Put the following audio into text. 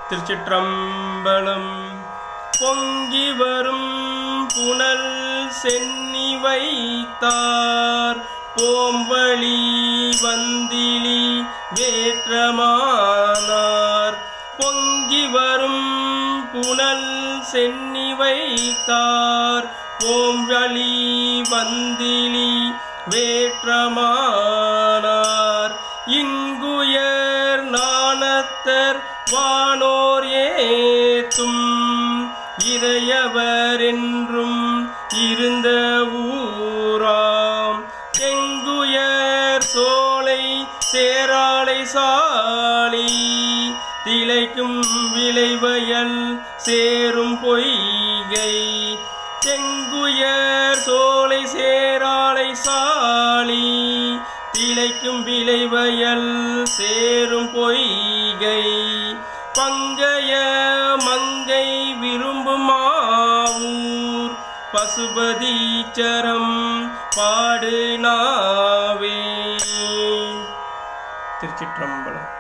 திருச்சிற்றம்பலம். பொங்கி வரும் புனல் சென்னி வைத்தார் போம்பழி வந்திலி வேற்றமானார். பொங்கி வரும் புனல் சென்னி வைத்தார் போம்பழி வந்திலி வேற்றமானார். இங்குயர் நாணத்தர் வானோர் ஏத்தும் இறையவர் என்றும் இருந்த ஊராம். தெங்குயர் சோலை சேராலை சாலி திளைக்கும் விளைவயல் சேரும் பொய்கை. தெங்குயர் சோலை சேராலை சாலி திளைக்கும் விளைவயல் சேரும் பொய்கை. பங்கைய மங்கை விரும்புமாவூர் பசுபதீச்சரம் பாடு நாவே. திருச்சிற்றம்பலம்.